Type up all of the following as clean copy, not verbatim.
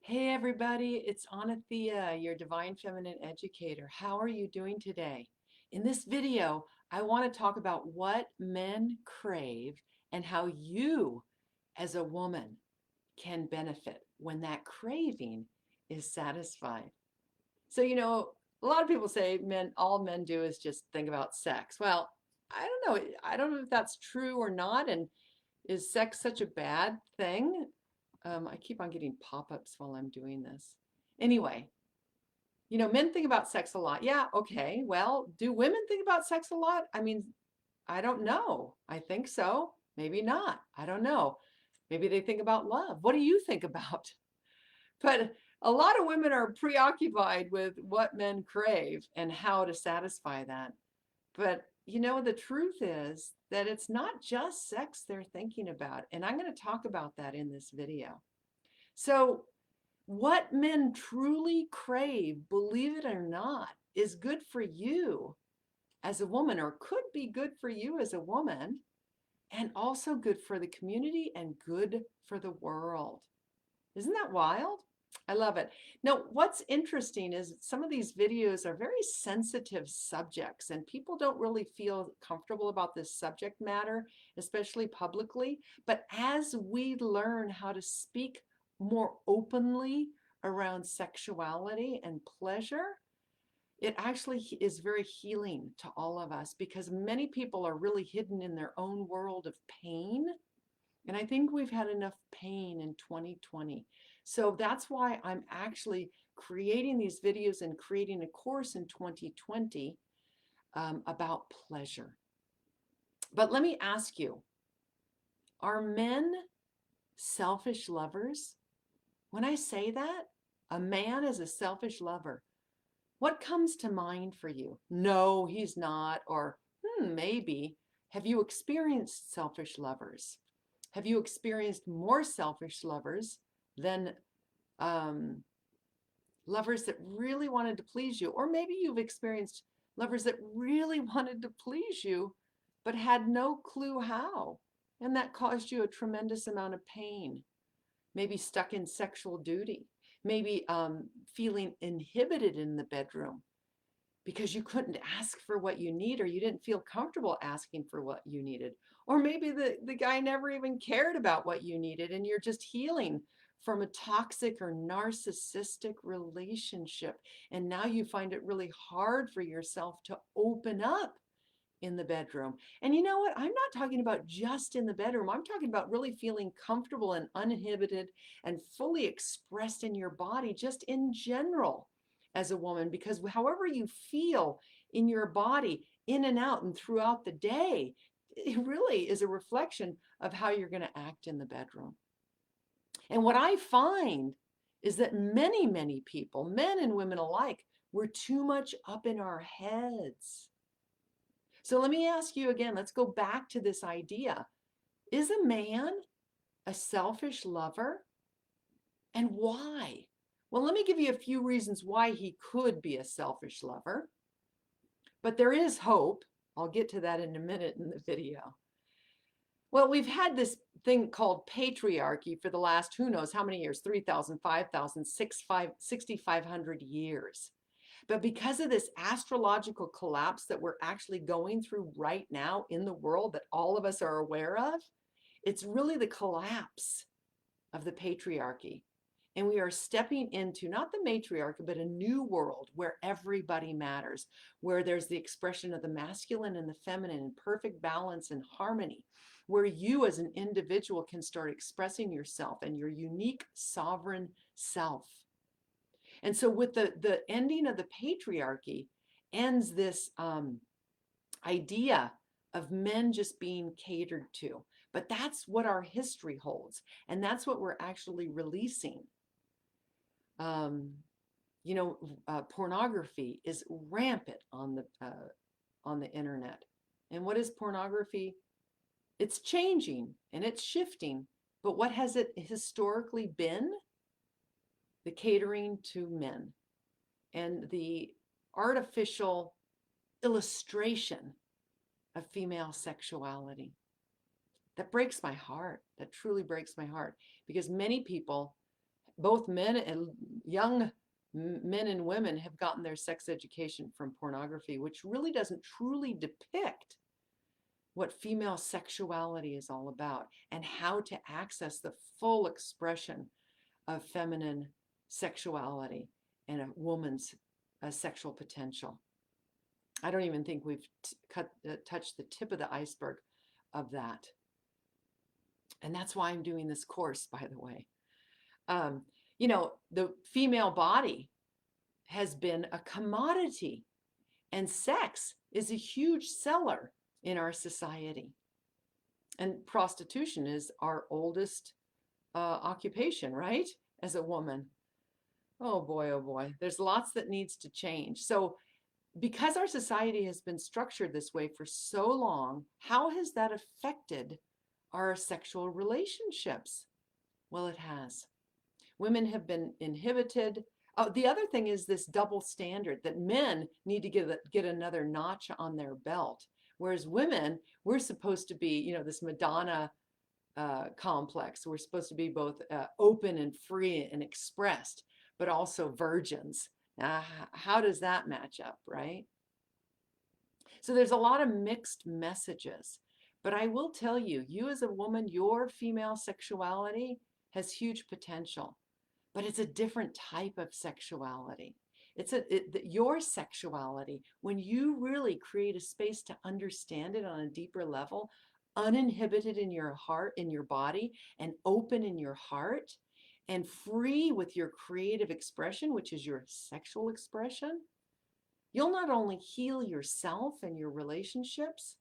Hey everybody, it's Anathea, your Divine Feminine Educator. How are you doing today? In this video, I want to talk about what men crave and how you, as a woman, can benefit when that craving is satisfied. So, a lot of people say all men do is just think about sex. Well, I don't know. I don't know if that's true or not. And is sex such a bad thing? I keep on getting pop-ups while I'm doing this. Anyway, men think about sex a lot. Yeah, okay. Well, do women think about sex a lot? I mean, I don't know. I think so. Maybe not. I don't know. Maybe they think about love. What do you think about? But a lot of women are preoccupied with what men crave and how to satisfy that. But the truth is that it's not just sex they're thinking about. And I'm going to talk about that in this video. So, what men truly crave, believe it or not, is good for you as a woman, or could be good for you as a woman, and also good for the community and good for the world. Isn't that wild? I love it. Now, what's interesting is some of these videos are very sensitive subjects, and people don't really feel comfortable about this subject matter, especially publicly. But as we learn how to speak more openly around sexuality and pleasure, it actually is very healing to all of us because many people are really hidden in their own world of pain, and I think we've had enough pain in 2020. So that's why I'm actually creating these videos and creating a course in 2020 about pleasure. But let me ask you, are men selfish lovers? When I say that, a man is a selfish lover, what comes to mind for you? No, he's not, or maybe. Have you experienced selfish lovers? Have you experienced more selfish lovers than lovers that really wanted to please you? Or maybe you've experienced lovers that really wanted to please you, but had no clue how. And that caused you a tremendous amount of pain. Maybe stuck in sexual duty. Maybe feeling inhibited in the bedroom because you couldn't ask for what you need, or you didn't feel comfortable asking for what you needed. Or maybe the guy never even cared about what you needed and you're just healing from a toxic or narcissistic relationship. And now you find it really hard for yourself to open up in the bedroom. And you know what? I'm not talking about just in the bedroom. I'm talking about really feeling comfortable and uninhibited and fully expressed in your body, just in general as a woman, because however you feel in your body, in and out and throughout the day, it really is a reflection of how you're going to act in the bedroom. And what I find is that many people, men and women alike, we're too much up in our heads. So let me ask you again, let's go back to this idea. Is a man a selfish lover? And why? Well, let me give you a few reasons why he could be a selfish lover. But there is hope. I'll get to that in a minute in the video. Well, we've had this thing called patriarchy for the last, who knows how many years, 3,000, 5,000, 6,500 years. But because of this astrological collapse that we're actually going through right now in the world that all of us are aware of, it's really the collapse of the patriarchy. And we are stepping into not the matriarchy, but a new world where everybody matters, where there's the expression of the masculine and the feminine in perfect balance and harmony, where you as an individual can start expressing yourself and your unique sovereign self. And so with the ending of the patriarchy ends this idea of men just being catered to. But that's what our history holds. And that's what we're actually releasing. Pornography is rampant on the internet. And what is pornography? It's changing and it's shifting. But what has it historically been? The catering to men and the artificial illustration of female sexuality. That breaks my heart. That truly breaks my heart because many people both men and young men and women have gotten their sex education from pornography, which really doesn't truly depict what female sexuality is all about and how to access the full expression of feminine sexuality and a woman's sexual potential. I don't even think we've touched the tip of the iceberg of that. And that's why I'm doing this course, by the way. You know, the female body has been a commodity, and sex is a huge seller in our society. And prostitution is our oldest occupation, right? As a woman. Oh boy, there's lots that needs to change. So because our society has been structured this way for so long, how has that affected our sexual relationships? Well, it has. Women have been inhibited. Oh, the other thing is this double standard that men need to get another notch on their belt, whereas women, we're supposed to be, you know, this Madonna complex. We're supposed to be both open and free and expressed, but also virgins. How does that match up, right? So there's a lot of mixed messages. But I will tell you, you as a woman, your female sexuality has huge potential. But it's a different type of sexuality. Your sexuality, when you really create a space to understand it on a deeper level, uninhibited in your heart, in your body, and open in your heart, and free with your creative expression, which is your sexual expression, you'll not only heal yourself and your relationships,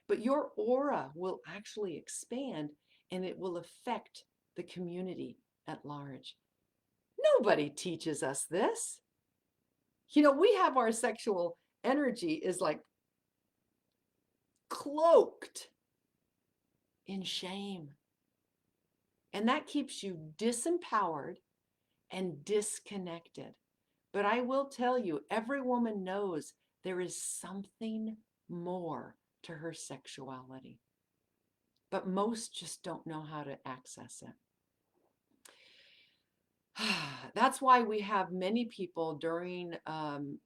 but your aura will actually expand and it will affect the community at large. Nobody teaches us this. You know, we have our sexual energy is like cloaked in shame. And that keeps you disempowered and disconnected. But I will tell you, every woman knows there is something more to her sexuality. But most just don't know how to access it. That's why we have many people during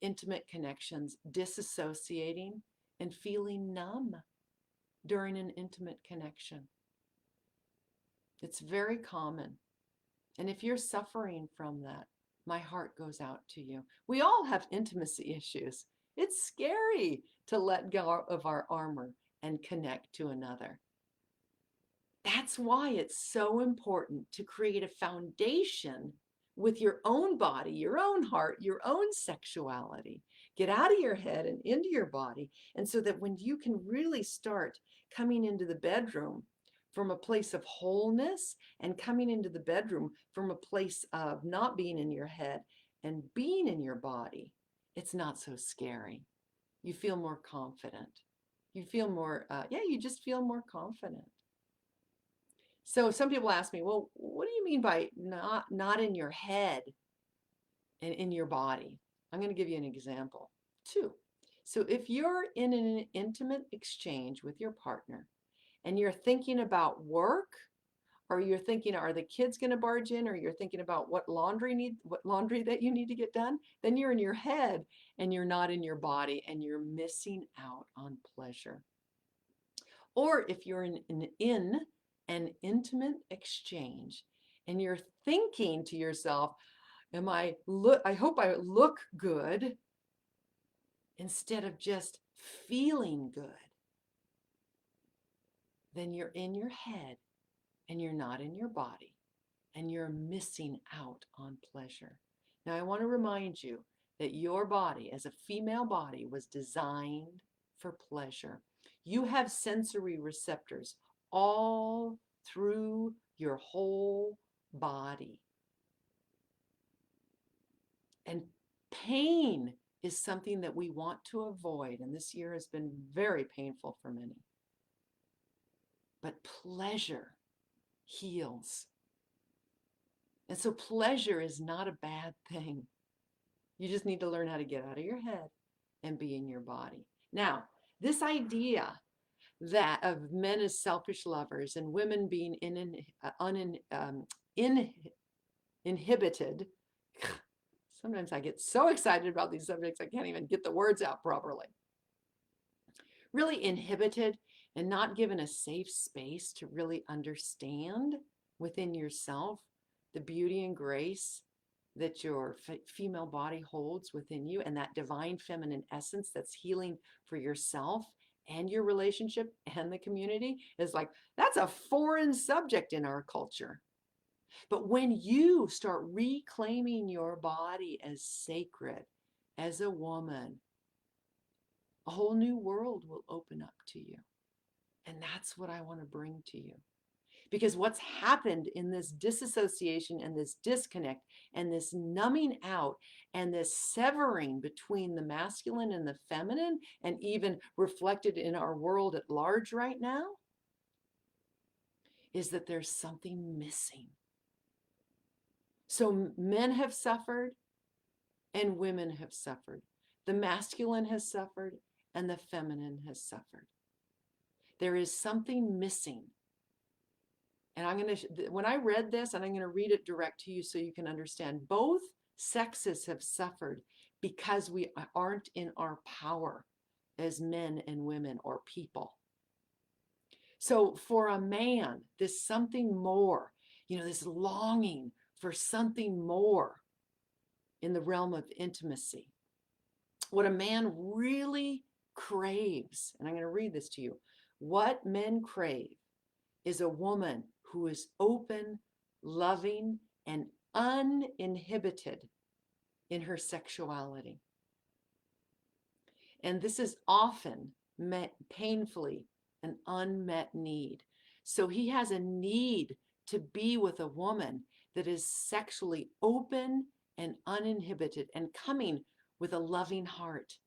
intimate connections disassociating and feeling numb during an intimate connection. It's very common. And if you're suffering from that, my heart goes out to you. We all have intimacy issues. It's scary to let go of our armor and connect to another. That's why it's so important to create a foundation with your own body, your own heart, your own sexuality. Get out of your head and into your body. And so that when you can really start coming into the bedroom from a place of wholeness and coming into the bedroom from a place of not being in your head and being in your body, it's not so scary. You feel more confident. You feel more, you just feel more confident. So some people ask me, well, what do you mean by not in your head and in your body? I'm going to give you an example. 2. So if you're in an intimate exchange with your partner and you're thinking about work, or you're thinking, are the kids going to barge in, or you're thinking about what laundry that you need to get done, then you're in your head and you're not in your body and you're missing out on pleasure. Or if you're in an intimate exchange and you're thinking to yourself, I hope I look good, instead of just feeling good, then you're in your head and you're not in your body and you're missing out on pleasure. Now, I want to remind you that your body as a female body was designed for pleasure. You have sensory receptors all through your whole body. And pain is something that we want to avoid. And this year has been very painful for many. But pleasure heals. And so pleasure is not a bad thing. You just need to learn how to get out of your head and be in your body. Now, this idea that of men as selfish lovers and women being inhibited. Sometimes I get so excited about these subjects, I can't even get the words out properly. Really inhibited and not given a safe space to really understand within yourself the beauty and grace that your female body holds within you, and that divine feminine essence that's healing for yourself and your relationship and the community is like, that's a foreign subject in our culture. But when you start reclaiming your body as sacred, as a woman, a whole new world will open up to you. And that's what I want to bring to you. Because what's happened in this disassociation and this disconnect and this numbing out and this severing between the masculine and the feminine, and even reflected in our world at large right now, is that there's something missing. So men have suffered and women have suffered. The masculine has suffered and the feminine has suffered. There is something missing. And I'm going to, when I read this, and I'm going to read it direct to you so you can understand, both sexes have suffered because we aren't in our power as men and women or people. So for a man, this something more, this longing for something more in the realm of intimacy. What a man really craves, and I'm going to read this to you. What men crave is a woman who is open, loving, and uninhibited in her sexuality. And this is often painfully an unmet need. So he has a need to be with a woman that is sexually open and uninhibited and coming with a loving heart.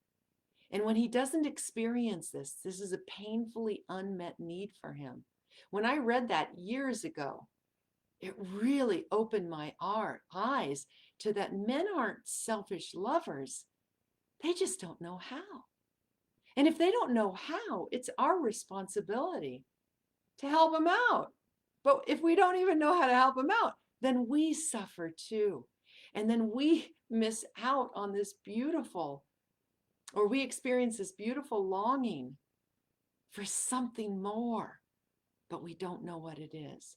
And when he doesn't experience this, this is a painfully unmet need for him. When I read that years ago, it really opened my eyes to that men aren't selfish lovers. They just don't know how. And if they don't know how, it's our responsibility to help them out. But if we don't even know how to help them out, then we suffer too. And then we miss out on this beautiful, or we experience this beautiful longing for something more, but we don't know what it is.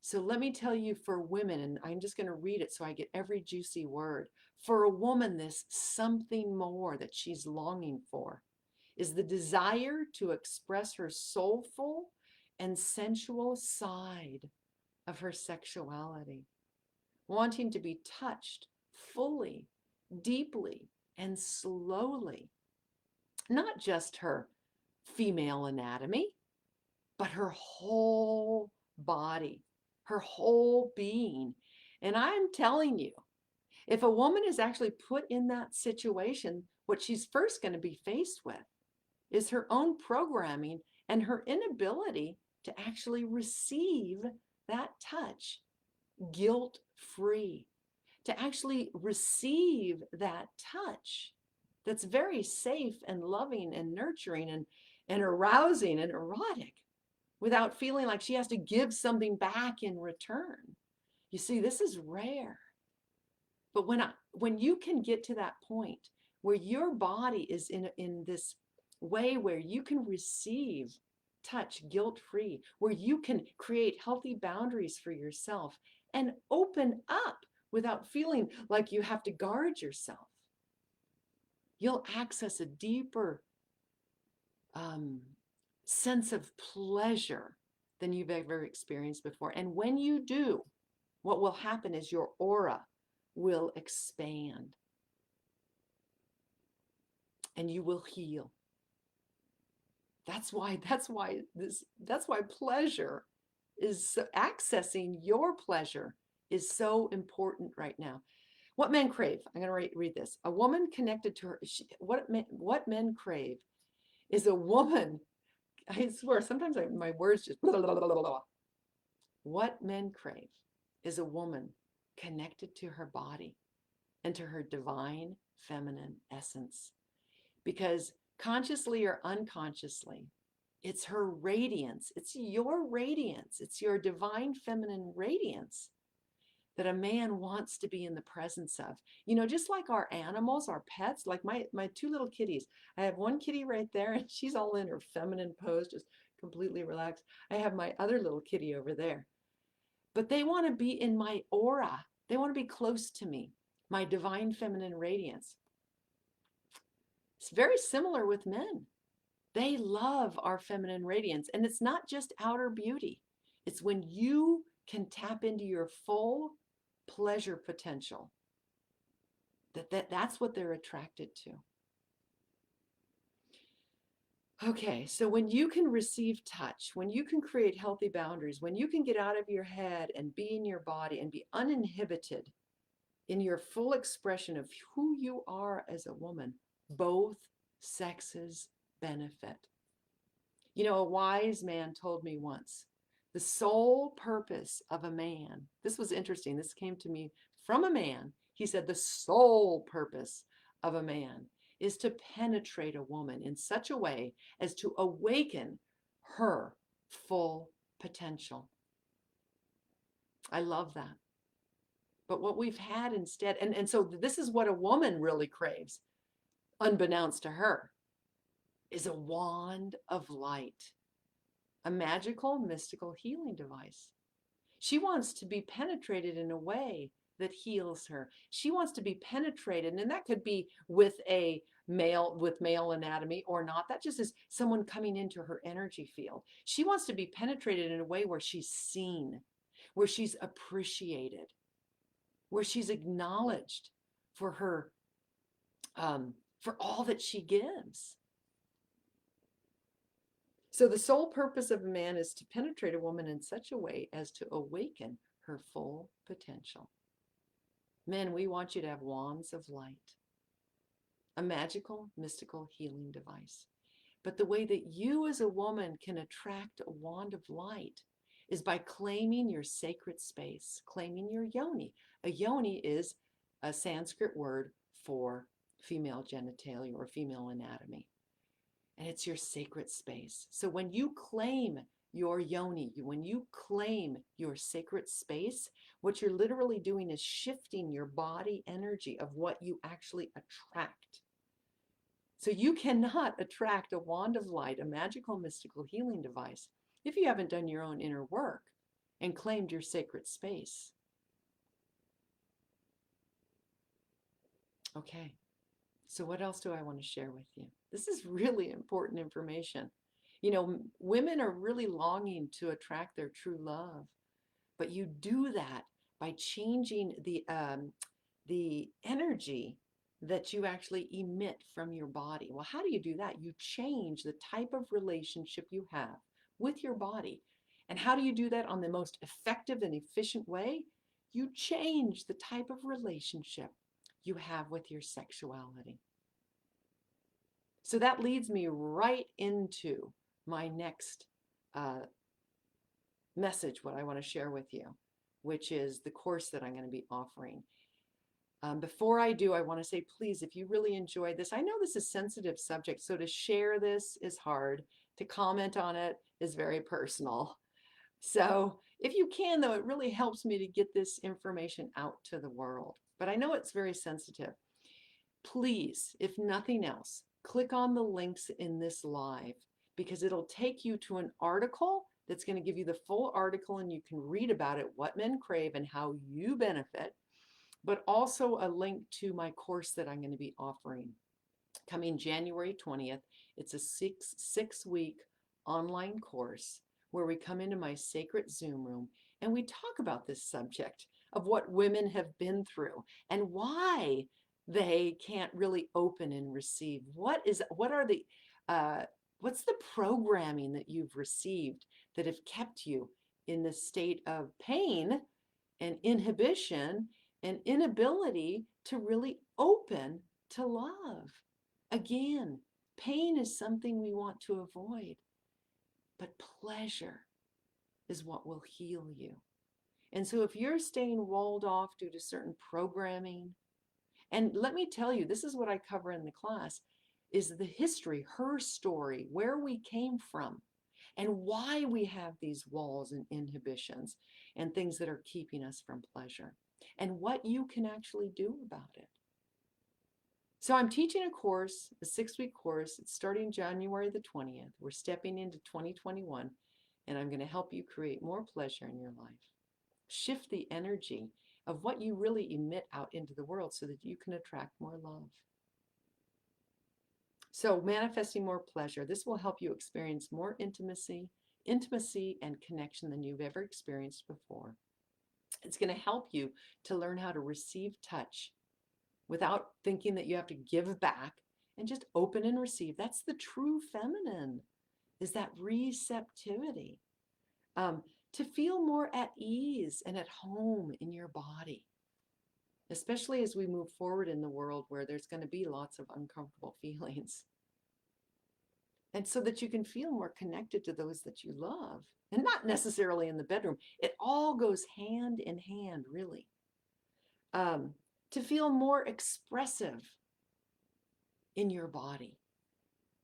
So let me tell you, for women, and I'm just going to read it so I get every juicy word. For a woman, this something more that she's longing for is the desire to express her soulful and sensual side of her sexuality, wanting to be touched fully, deeply, and slowly. Not just her female anatomy, but her whole body, her whole being. And I'm telling you, if a woman is actually put in that situation, what she's first going to be faced with is her own programming and her inability to actually receive that touch guilt-free, to actually receive that touch that's very safe and loving and nurturing and arousing and erotic, without feeling like she has to give something back in return. You see, this is rare. But when you can get to that point where your body is in this way where you can receive touch guilt-free, where you can create healthy boundaries for yourself and open up without feeling like you have to guard yourself, you'll access a deeper sense of pleasure than you've ever experienced before. And when you do, what will happen is your aura will expand and you will heal. That's why pleasure is, accessing your pleasure is so important right now. What men crave, I'm going to read this. A woman connected to her, what men crave is a woman, I swear, sometimes my words just, blah, blah, blah, blah, blah. What men crave is a woman connected to her body and to her divine feminine essence. Because consciously or unconsciously, it's her radiance, it's your radiance, it's your divine feminine radiance that a man wants to be in the presence of. You know, just like our animals, our pets, like my two little kitties. I have one kitty right there, and she's all in her feminine pose, just completely relaxed. I have my other little kitty over there. But they want to be in my aura. They want to be close to me, my divine feminine radiance. It's very similar with men. They love our feminine radiance. And it's not just outer beauty, it's when you can tap into your full pleasure potential. That's what they're attracted to. Okay, so when you can receive touch, when you can create healthy boundaries, when you can get out of your head and be in your body and be uninhibited in your full expression of who you are as a woman, both sexes benefit. You know, a wise man told me once, the sole purpose of a man, this was interesting, this came to me from a man. He said, the sole purpose of a man is to penetrate a woman in such a way as to awaken her full potential. I love that. But what we've had instead, and so this is what a woman really craves, unbeknownst to her, is a wand of light, a magical, mystical healing device. She wants to be penetrated in a way that heals her. She wants to be penetrated, and that could be with male anatomy or not. That just is someone coming into her energy field. She wants to be penetrated in a way where she's seen, where she's appreciated, where she's acknowledged for her, for all that she gives. So the sole purpose of a man is to penetrate a woman in such a way as to awaken her full potential. Men, we want you to have wands of light, a magical, mystical healing device. But the way that you as a woman can attract a wand of light is by claiming your sacred space, claiming your yoni. A yoni is a Sanskrit word for female genitalia or female anatomy. And it's your sacred space. So when you claim your yoni, when you claim your sacred space, what you're literally doing is shifting your body energy of what you actually attract. So you cannot attract a wand of light, a magical, mystical healing device, if you haven't done your own inner work and claimed your sacred space. Okay, so what else do I want to share with you? This is really important information. You know, women are really longing to attract their true love, but you do that by changing the energy that you actually emit from your body. Well, how do you do that? You change the type of relationship you have with your body. And how do you do that on the most effective and efficient way? You change the type of relationship you have with your sexuality. So that leads me right into my next message, what I want to share with you, which is the course that I'm going to be offering. Before I do, I want to say, please, if you really enjoyed this, I know this is a sensitive subject, so to share this is hard. To comment on it is very personal. So if you can, though, it really helps me to get this information out to the world. But I know it's very sensitive. Please, if nothing else, click on the links in this live because it'll take you to an article that's going to give you the full article and you can read about it, what men crave and how you benefit, but also a link to my course that I'm going to be offering coming January 20th. It's a six-week online course where we come into my sacred Zoom room and we talk about this subject of what women have been through and why they can't really open and receive. What's the programming that you've received that have kept you in the state of pain and inhibition and inability to really open to love? Again, pain is something we want to avoid, but pleasure is what will heal you. And so if you're staying walled off due to certain programming, and let me tell you, this is what I cover in the class, is the history, her story, where we came from, and why we have these walls and inhibitions and things that are keeping us from pleasure. and what you can actually do about it. So I'm teaching a course, a 6-week course. It's starting January the 20th. We're stepping into 2021, and I'm going to help you create more pleasure in your life. Shift the energy of what you really emit out into the world so that you can attract more love. So manifesting more pleasure, this will help you experience more intimacy and connection than you've ever experienced before. It's going to help you to learn how to receive touch without thinking that you have to give back, and just open and receive. That's the true feminine, is that receptivity. To feel more at ease and at home in your body, especially as we move forward in the world where there's going to be lots of uncomfortable feelings. And so that you can feel more connected to those that you love, and not necessarily in the bedroom. It all goes hand in hand, really. To feel more expressive in your body,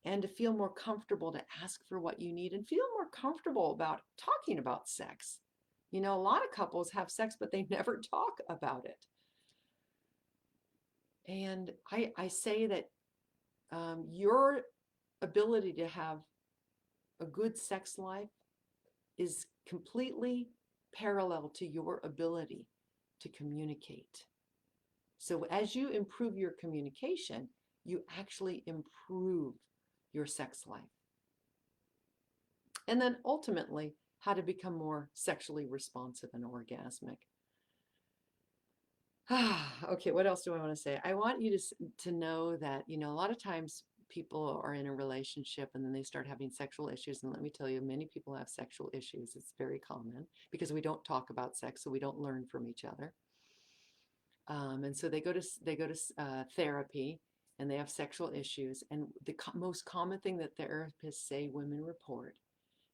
and to feel more comfortable to ask for what you need, and feel more comfortable about talking about sex. You know, a lot of couples have sex, but they never talk about it. And I say that your ability to have a good sex life is completely parallel to your ability to communicate. So as you improve your communication, you actually improve your sex life. And then ultimately, how to become more sexually responsive and orgasmic. Okay, what else do I want to say? I want you to know that, you know, a lot of times people are in a relationship and then they start having sexual issues. And let me tell you, many people have sexual issues. It's very common because we don't talk about sex, so we don't learn from each other. And so they go to therapy, and they have sexual issues. And the most common thing that therapists say women report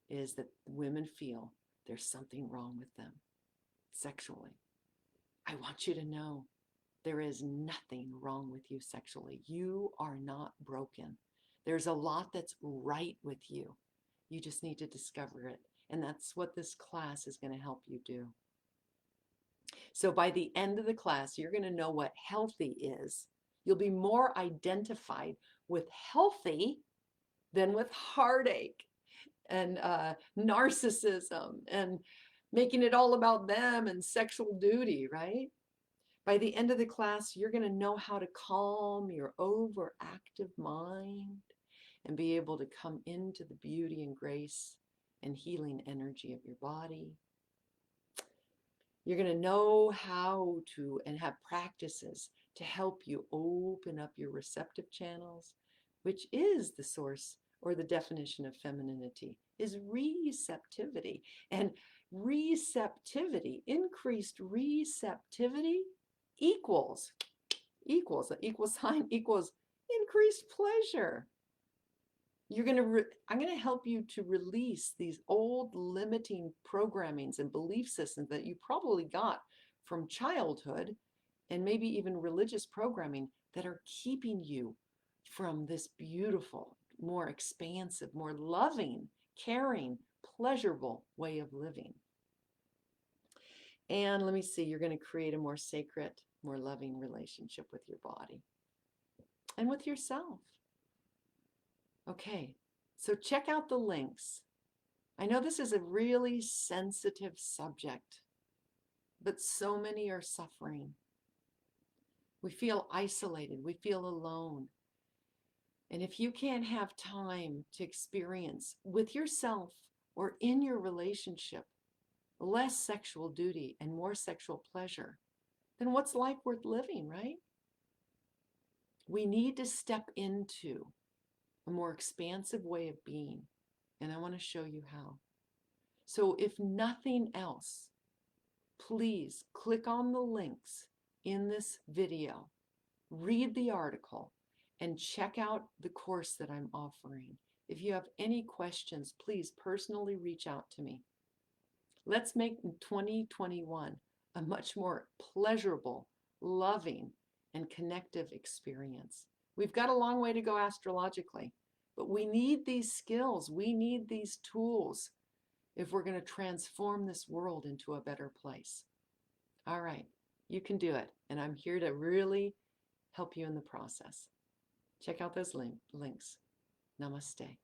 is that women feel there's something wrong with them sexually. I want you to know there is nothing wrong with you sexually. You are not broken. There's a lot that's right with you. You just need to discover it. And that's what this class is going to help you do. So by the end of the class, you're going to know what healthy is. You'll be more identified with healthy than with heartache and narcissism and making it all about them and sexual duty, right? By the end of the class, you're going to know how to calm your overactive mind and be able to come into the beauty and grace and healing energy of your body. You're going to know how to and have practices to help you open up your receptive channels, which is the source or the definition of femininity, is receptivity. And receptivity, increased receptivity equals, the equal sign equals increased pleasure. I'm going to help you to release these old limiting programmings and belief systems that you probably got from childhood and maybe even religious programming that are keeping you from this beautiful, more expansive, more loving, caring, pleasurable way of living. And let me see, you're going to create a more sacred, more loving relationship with your body and with yourself. Okay, so check out the links. I know this is a really sensitive subject, but so many are suffering. We feel isolated, we feel alone. And if you can't have time to experience with yourself or in your relationship less sexual duty and more sexual pleasure, then what's life worth living, right? We need to step into a more expansive way of being, and I want to show you how. So if nothing else, please click on the links in this video, read the article, and check out the course that I'm offering. If you have any questions, please personally reach out to me. Let's make 2021 a much more pleasurable, loving, and connective experience. We've got a long way to go astrologically, but we need these skills. We need these tools if we're going to transform this world into a better place. All right. You can do it. And I'm here to really help you in the process. Check out those links. Namaste.